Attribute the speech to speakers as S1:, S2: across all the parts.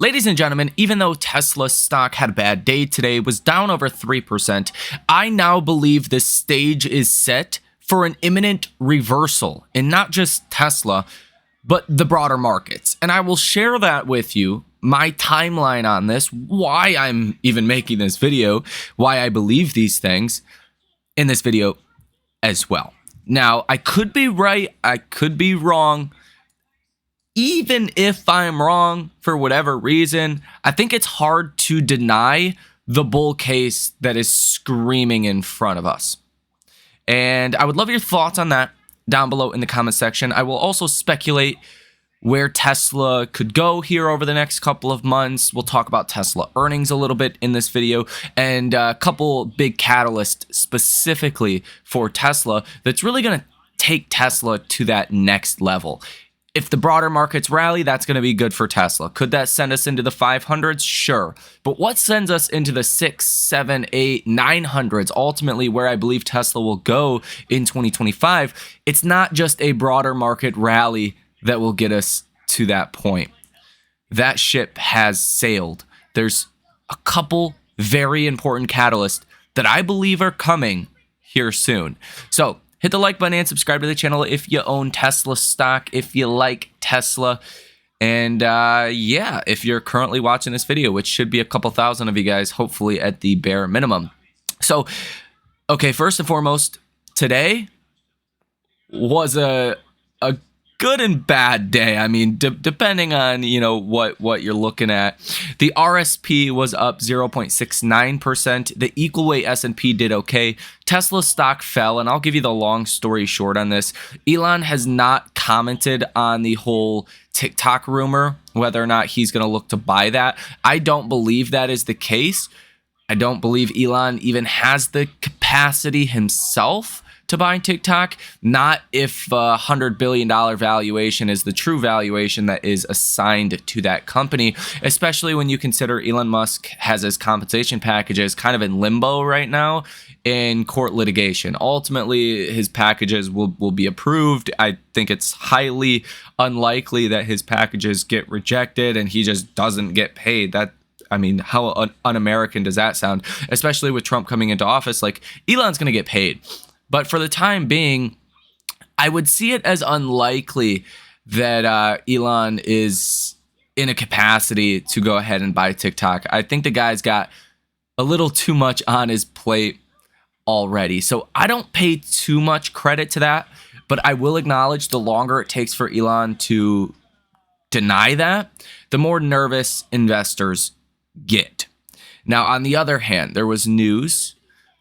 S1: Ladies and gentlemen, even though Tesla stock had a bad day today, was down over 3%, I now believe this stage is set for an imminent reversal in not just Tesla, but the broader markets. And I will share that with you, my timeline on this, why I'm even making this video, why I believe these things in this video as well. Now, I could be right, I could be wrong. Even if I'm wrong for whatever reason, I think it's hard to deny the bull case that is screaming in front of us. And I would love your thoughts on that down below in the comment section. I will also speculate where Tesla could go here over the next couple of months. We'll talk about Tesla earnings a little bit in this video and a couple big catalysts specifically for Tesla that's really going to take Tesla to that next level. If the broader markets rally, that's going to be good for Tesla. Could that send us into the 500s? Sure. But what sends us into the 6, 7, 8, 900s, ultimately where I believe Tesla will go in 2025? It's not just a broader market rally that will get us to that point. That ship has sailed. There's a couple very important catalysts that I believe are coming here soon. So hit the like button and subscribe to the channel if you own Tesla stock, if you like Tesla. And yeah, if you're currently watching this video, which should be a couple thousand of you guys, hopefully at the bare minimum. So, okay, first and foremost, today was a good and bad day. I mean, depending on, what you're looking at. The RSP was up 0.69%. The equal weight S&P did okay. Tesla stock fell, and I'll give you the long story short on this. Elon has not commented on the whole TikTok rumor, whether or not he's going to look to buy that. I don't believe that is the case. I don't believe Elon even has the capacity himself to buy TikTok, not if $100 billion valuation is the true valuation that is assigned to that company, especially when you consider Elon Musk has his compensation packages kind of in limbo right now in court litigation. Ultimately, his packages will be approved. I think it's highly unlikely that his packages get rejected and he just doesn't get paid. I mean, how un-American does that sound? Especially with Trump coming into office, like Elon's going to get paid. But for the time being, I would see it as unlikely that Elon is in a capacity to go ahead and buy TikTok. I think the guy's got a little too much on his plate already. So I don't pay too much credit to that, but I will acknowledge the longer it takes for Elon to deny that, the more nervous investors get. Now, on the other hand, there was news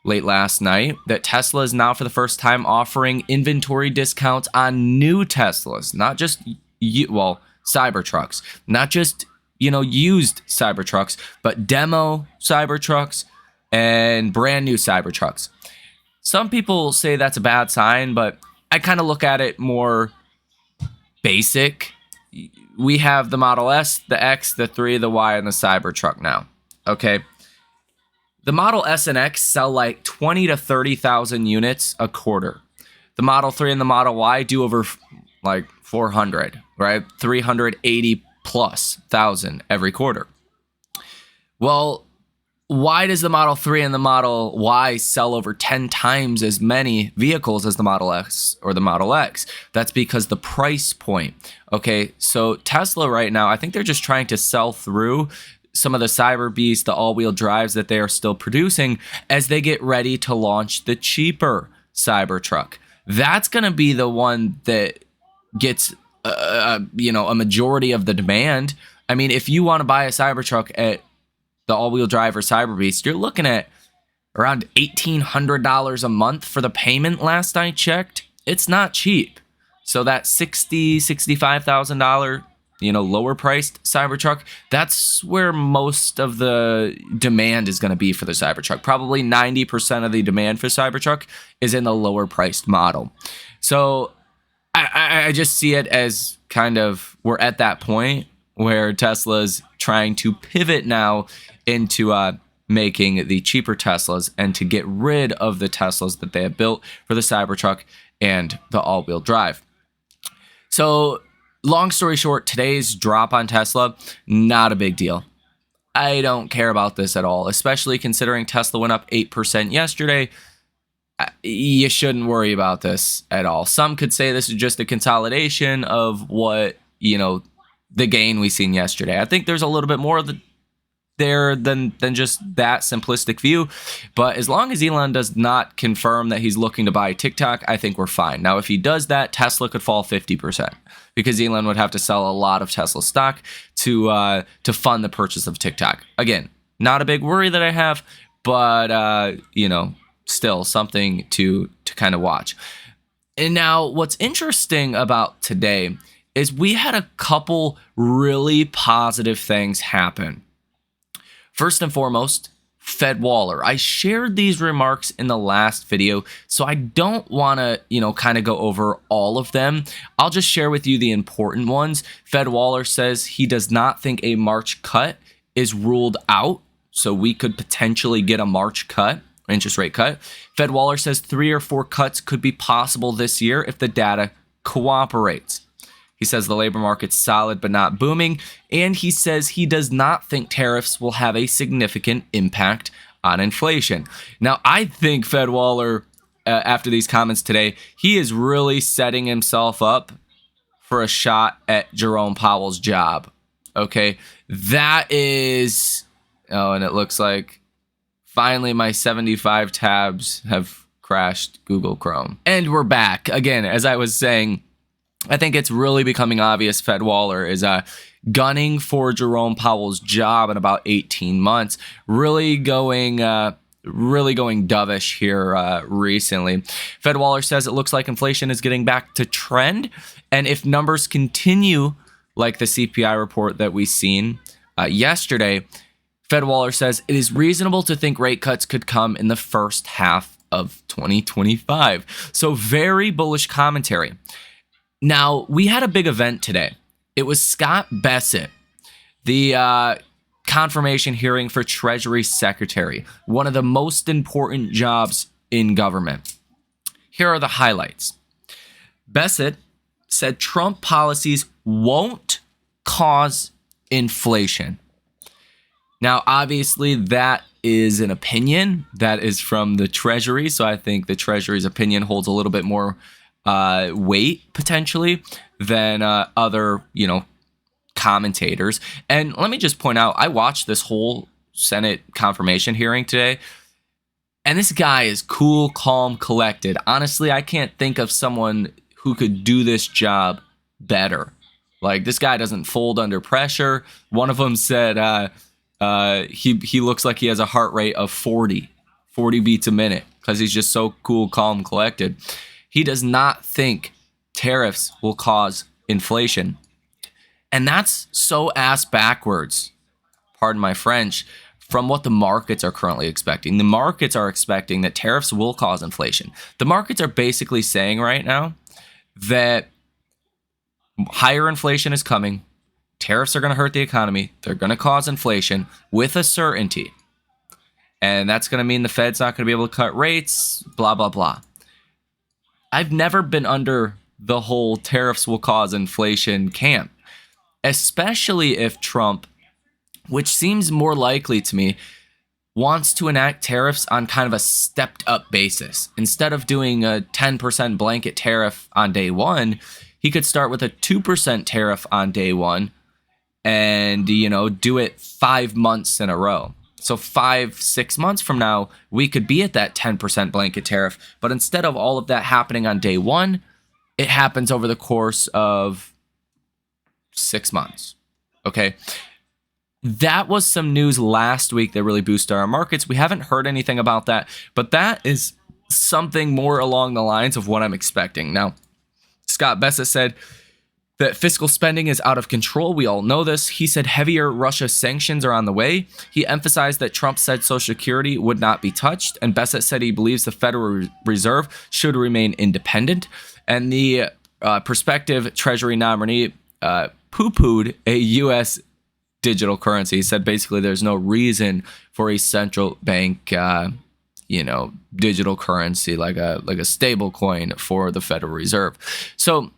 S1: late last night that Tesla is now for the first time offering inventory discounts on new Teslas, not just Cybertrucks, not just used Cybertrucks, but demo Cybertrucks and brand new Cybertrucks. Some people say that's a bad sign, but I kind of look at it more basic. We have the Model S, the X, the 3, the Y, and the Cybertruck now. Okay. The Model S and X sell like 20 to 30,000 units a quarter. The Model 3 and the Model Y do over like 400, right? 380 plus thousand every quarter. Well, why does the Model 3 and the Model Y sell over 10 times as many vehicles as the Model S or the Model X? That's because the price point. Okay, so Tesla right now, I think they're just trying to sell through some of the Cyber Beast, the all-wheel drives that they are still producing as they get ready to launch the cheaper Cybertruck. That's going to be the one that gets, a majority of the demand. I mean, if you want to buy a Cybertruck at the all-wheel drive or Cyber Beast, you're looking at around $1,800 a month for the payment last I checked. It's not cheap. So that $65,000 lower priced Cybertruck, that's where most of the demand is going to be for the Cybertruck. Probably 90% of the demand for Cybertruck is in the lower priced model. So I just see it as kind of, we're at that point where Tesla's trying to pivot now into making the cheaper Teslas and to get rid of the Teslas that they have built for the Cybertruck and the all-wheel drive. So Long story short, today's drop on Tesla, not a big deal. I don't care about this at all, especially considering Tesla went up 8% yesterday. You shouldn't worry about this at all. Some could say this is just a consolidation of what, the gain we seen yesterday. I think there's a little bit more of there than just that simplistic view. But as long as Elon does not confirm that he's looking to buy TikTok, I think we're fine. Now, if he does that, Tesla could fall 50% because Elon would have to sell a lot of Tesla stock to fund the purchase of TikTok. Again, not a big worry that I have, but still something to kind of watch. And now what's interesting about today is we had a couple really positive things happen. First and foremost, Fed Waller. I shared these remarks in the last video, so I don't want to, kind of go over all of them. I'll just share with you the important ones. Fed Waller says he does not think a March cut is ruled out, so we could potentially get a March cut, interest rate cut. Fed Waller says 3 or 4 cuts could be possible this year if the data cooperates. He says the labor market's solid but not booming, and he says he does not think tariffs will have a significant impact on inflation. Now, I think Fed Waller, after these comments today, he is really setting himself up for a shot at Jerome Powell's job. Okay, that is... Oh, and it looks like finally my 75 tabs have crashed Google Chrome. And we're back. Again, as I was saying, I think it's really becoming obvious Fed Waller is gunning for Jerome Powell's job in about 18 months, really going dovish here recently. Fed Waller says it looks like inflation is getting back to trend, and if numbers continue like the CPI report that we seen yesterday, Fed Waller says it is reasonable to think rate cuts could come in the first half of 2025. So very bullish commentary. Now, we had a big event today. It was Scott Bessent, the confirmation hearing for Treasury Secretary, one of the most important jobs in government. Here are the highlights. Bessent said Trump policies won't cause inflation. Now, obviously, that is an opinion. That is from the Treasury, so I think the Treasury's opinion holds a little bit more weight potentially than other, commentators. And let me just point out, I watched this whole Senate confirmation hearing today, and this guy is cool, calm, collected. Honestly, I can't think of someone who could do this job better. Like, this guy doesn't fold under pressure. One of them said he looks like he has a heart rate of 40 beats a minute because he's just so cool, calm, collected. He does not think tariffs will cause inflation. And that's so ass backwards, pardon my French, from what the markets are currently expecting. The markets are expecting that tariffs will cause inflation. The markets are basically saying right now that higher inflation is coming. Tariffs are going to hurt the economy. They're going to cause inflation with a certainty. And that's going to mean the Fed's not going to be able to cut rates, blah, blah, blah. I've never been under the whole tariffs will cause inflation camp, especially if Trump, which seems more likely to me, wants to enact tariffs on kind of a stepped up basis. Instead of doing a 10% blanket tariff on day one, he could start with a 2% tariff on day one and, do it 5 months in a row. So 5-6 months from now, we could be at that 10% blanket tariff. But instead of all of that happening on day one, it happens over the course of 6 months. Okay. That was some news last week that really boosted our markets. We haven't heard anything about that, but that is something more along the lines of what I'm expecting. Now, Scott Bessent said that fiscal spending is out of control. We all know this. He said heavier Russia sanctions are on the way. He emphasized that Trump said Social Security would not be touched. And Bessent said he believes the Federal Reserve should remain independent. And the prospective Treasury nominee poo-pooed a U.S. digital currency. He said basically there's no reason for a central bank digital currency like a stable coin for the Federal Reserve. So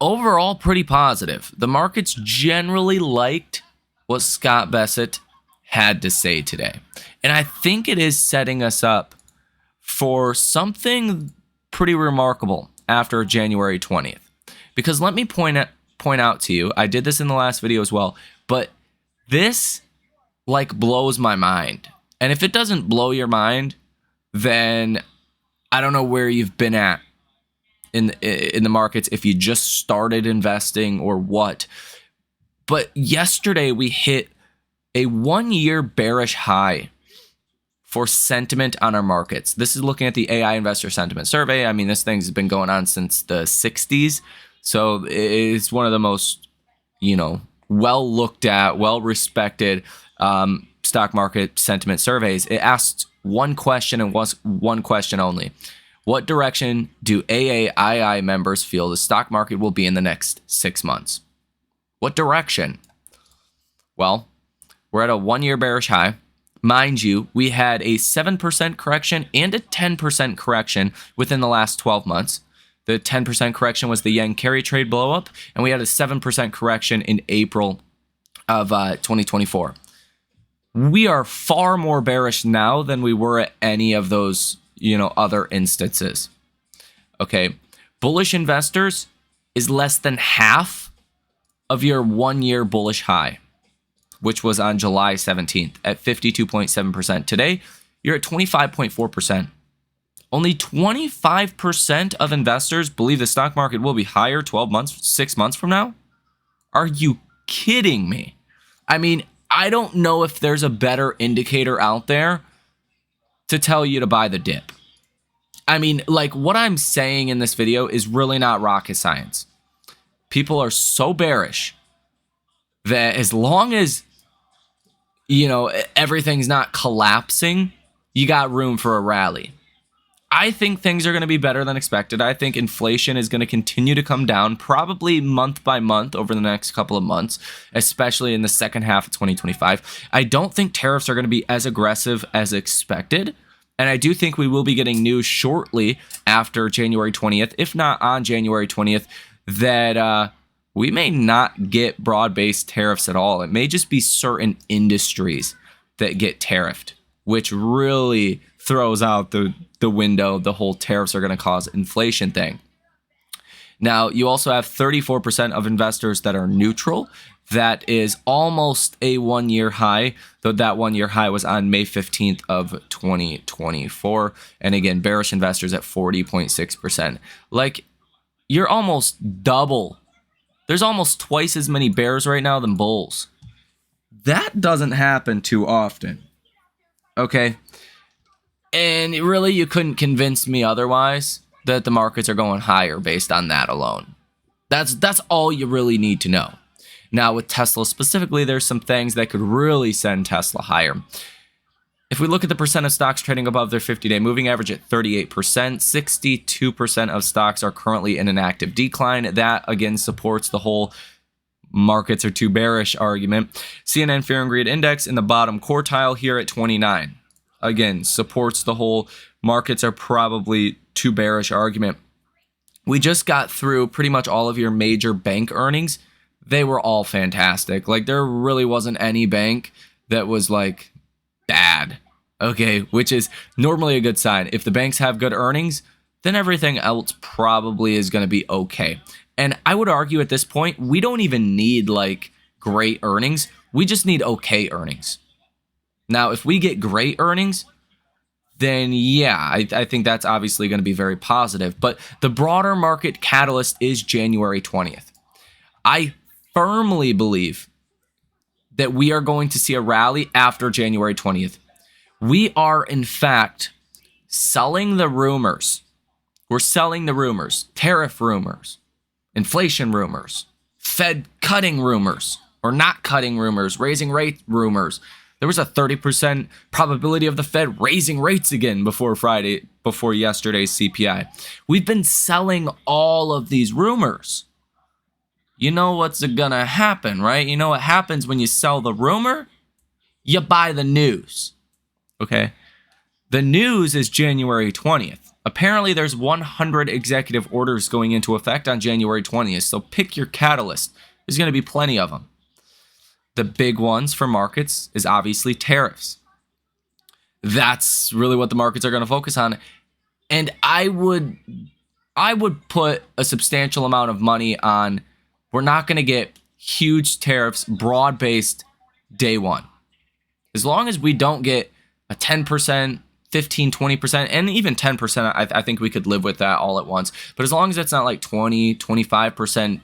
S1: overall pretty positive. The markets generally liked what Scott Bessent had to say today. And I think it is setting us up for something pretty remarkable after January 20th. Because let me point out to you, I did this in the last video as well, but this like blows my mind. And if it doesn't blow your mind, then I don't know where you've been at in the markets, if you just started investing or what. But yesterday we hit a 1-year bearish high for sentiment on our markets. This is looking at the AI Investor Sentiment Survey. I mean, this thing's been going on since the 60s. So it's one of the most, well looked at, well respected stock market sentiment surveys. It asks one question and was one question only. What direction do AAII members feel the stock market will be in the next 6 months? What direction? Well, we're at a 1-year bearish high. Mind you, we had a 7% correction and a 10% correction within the last 12 months. The 10% correction was the yen carry trade blowup, and we had a 7% correction in April of 2024. We are far more bearish now than we were at any of those, other instances. Okay, bullish investors is less than half of your 1-year bullish high, which was on July 17th at 52.7%. Today, you're at 25.4%. Only 25% of investors believe the stock market will be higher 12 months, 6 months from now? Are you kidding me? I mean, I don't know if there's a better indicator out there to tell you to buy the dip. I mean, like, what I'm saying in this video is really not rocket science. People are so bearish that as long as, everything's not collapsing, you got room for a rally. I think things are going to be better than expected. I think inflation is going to continue to come down, probably month by month over the next couple of months, especially in the second half of 2025. I don't think tariffs are going to be as aggressive as expected. And I do think we will be getting news shortly after January 20th, if not on January 20th, that we may not get broad-based tariffs at all. It may just be certain industries that get tariffed, which really throws out the window the whole tariffs are going to cause inflation thing. Now, you also have 34% of investors that are neutral. That is almost a 1-year high, though that 1-year high was on May 15th of 2024. And again, bearish investors at 40.6%. Like, you're almost double. There's almost twice as many bears right now than bulls. That doesn't happen too often. Okay? And really, you couldn't convince me otherwise that the markets are going higher based on that alone. That's all you really need to know. Now, with Tesla specifically, there's some things that could really send Tesla higher. If we look at the percent of stocks trading above their 50-day moving average at 38%, 62% of stocks are currently in an active decline. That, again, supports the whole markets are too bearish argument. CNN Fear and Greed Index in the bottom quartile here at 29. Again, supports the whole markets are probably too bearish argument. We just got through pretty much all of your major bank earnings. They were all fantastic. Like, there really wasn't any bank that was like bad. Okay, which is normally a good sign. If the banks have good earnings, then everything else probably is going to be okay. And I would argue at this point, we don't even need like great earnings. We just need okay earnings. Now, if we get great earnings, then yeah, I think that's obviously going to be very positive. But the broader market catalyst is January 20th. I firmly believe that we are going to see a rally after January 20th. We are, in fact, selling the rumors. We're selling the rumors, tariff rumors, inflation rumors, Fed cutting rumors, or not cutting rumors, raising rate rumors. There was a 30% probability of the Fed raising rates again before yesterday's CPI. We've been selling all of these rumors. You know what's gonna happen, right? You know what happens when you sell the rumor? You buy the news, okay? The news is January 20th. Apparently, there's 100 executive orders going into effect on January 20th, so pick your catalyst. There's going to be plenty of them. The big ones for markets is obviously tariffs. That's really what the markets are going to focus on. And I would put a substantial amount of money on we're not going to get huge tariffs, broad-based, day one. As long as we don't get a 10%, 15, 20%, and even 10%, I think we could live with that all at once. But as long as it's not like 20, 25%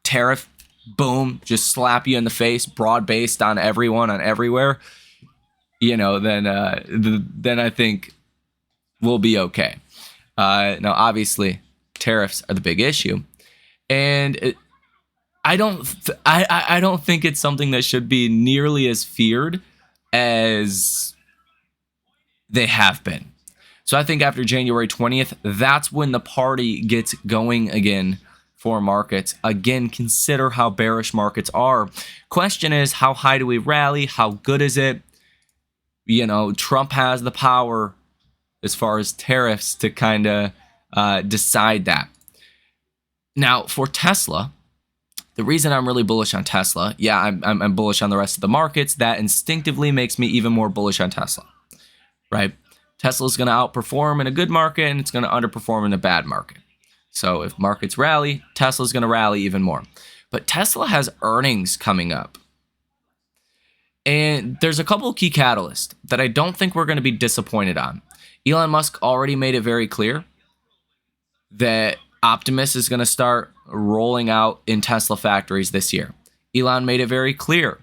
S1: tariff, boom, just slap you in the face, broad-based on everyone, on everywhere, then I think we'll be okay. Now, obviously, tariffs are the big issue, and I don't think it's something that should be nearly as feared as they have been. So I think after January 20th, that's when the party gets going again for markets. Again, consider how bearish markets are. Question is, how high do we rally? How good is it? Trump has the power as far as tariffs to kind of decide that. Now, for Tesla, the reason I'm really bullish on Tesla, I'm bullish on the rest of the markets. That instinctively makes me even more bullish on Tesla, right? Tesla's going to outperform in a good market, and it's going to underperform in a bad market. So if markets rally, Tesla's going to rally even more. But Tesla has earnings coming up. And there's a couple of key catalysts that I don't think we're going to be disappointed on. Elon Musk already made it very clear that Optimus is going to start rolling out in Tesla factories this year. Elon made it very clear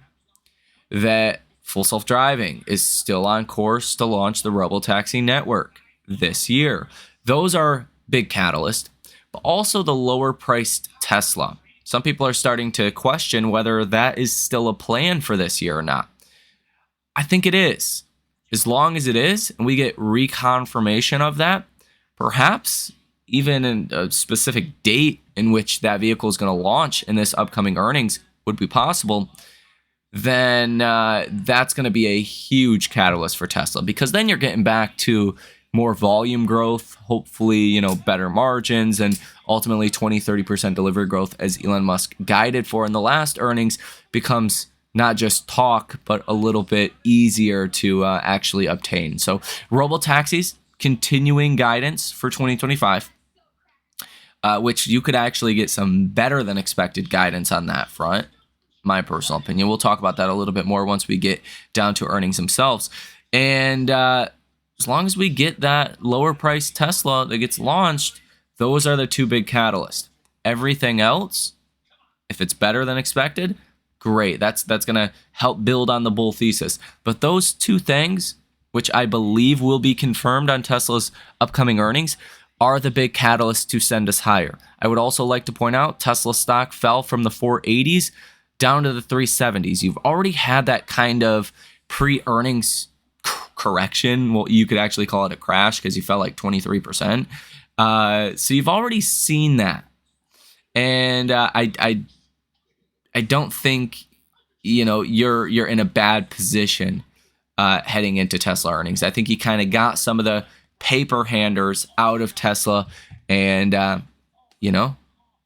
S1: that full self-driving is still on course to launch the robotaxi network this year. Those are big catalysts, but also the lower priced Tesla. Some people are starting to question whether that is still a plan for this year or not. I think it is. As long as it is, and we get reconfirmation of that, perhaps even in a specific date in which that vehicle is going to launch in this upcoming earnings would be possible, then that's going to be a huge catalyst for Tesla, because then you're getting back to more volume growth, hopefully, better margins, and ultimately 20-30% delivery growth, as Elon Musk guided for in the last earnings, becomes not just talk, but a little bit easier to actually obtain. So robotaxis, continuing guidance for 2025, which you could actually get some better than expected guidance on that front. My personal opinion. We'll talk about that a little bit more once we get down to earnings themselves. And as long as we get that lower price Tesla that gets launched, those are the two big catalysts. Everything else, if it's better than expected, great. That's going to help build on the bull thesis. But those two things, which I believe will be confirmed on Tesla's upcoming earnings, are the big catalysts to send us higher. I would also like to point out Tesla stock fell from the 480s down to the 370s. You've already had that kind of pre-earnings correction. Well, you could actually call it a crash because you fell like 23%. So you've already seen that. And I don't think, you're in a bad position heading into Tesla earnings. I think you kind of got some of the paper handers out of Tesla, and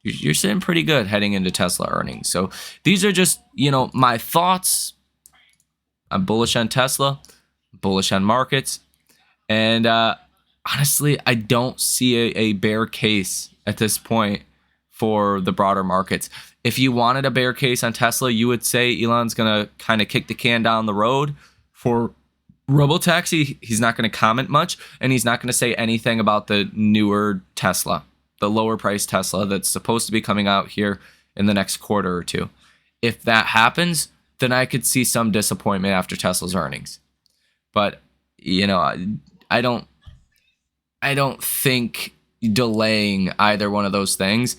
S1: you're sitting pretty good heading into Tesla earnings. So these are just, my thoughts. I'm bullish on Tesla, bullish on markets. And honestly, I don't see a bear case at this point for the broader markets. If you wanted a bear case on Tesla, you would say Elon's going to kind of kick the can down the road. For robotaxi, he's not going to comment much, and he's not going to say anything about the newer Tesla, the lower price Tesla that's supposed to be coming out here in the next quarter or two. If that happens, then I could see some disappointment after Tesla's earnings. But, I don't think delaying either one of those things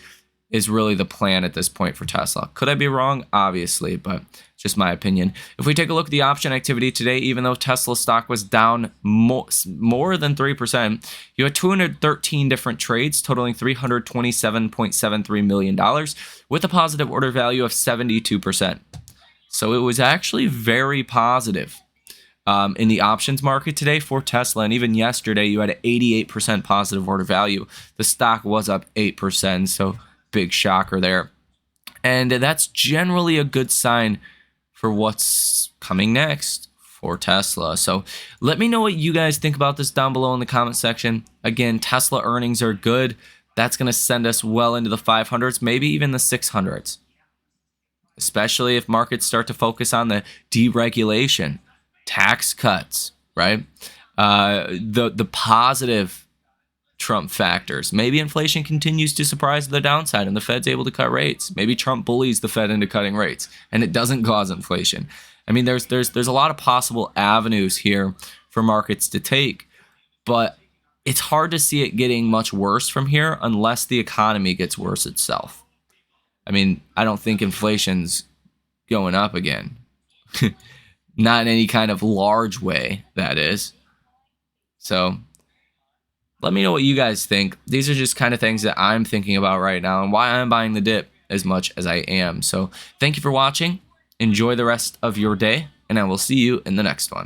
S1: is really the plan at this point for Tesla. Could I be wrong? Obviously, but just my opinion. If we take a look at the option activity today, even though Tesla stock was down more than 3%, you had 213 different trades totaling $327.73 million with a positive order value of 72%. So it was actually very positive. in the options market today for Tesla. And even yesterday, you had an 88% positive order value. The stock was up 8%, so big shocker there. And that's generally a good sign for what's coming next for Tesla. So let me know what you guys think about this down below in the comment section. Again, Tesla earnings are good. That's going to send us well into the 500s, maybe even the 600s, especially if markets start to focus on the deregulation, tax cuts, right? The positive Trump factors. Maybe inflation continues to surprise the downside and the Fed's able to cut rates. Maybe Trump bullies the Fed into cutting rates and it doesn't cause inflation. I mean, there's a lot of possible avenues here for markets to take, but it's hard to see it getting much worse from here unless the economy gets worse itself. I mean, I don't think inflation's going up again. Not in any kind of large way, that is. So let me know what you guys think. These are just kind of things that I'm thinking about right now and why I'm buying the dip as much as I am. So thank you for watching. Enjoy the rest of your day, and I will see you in the next one.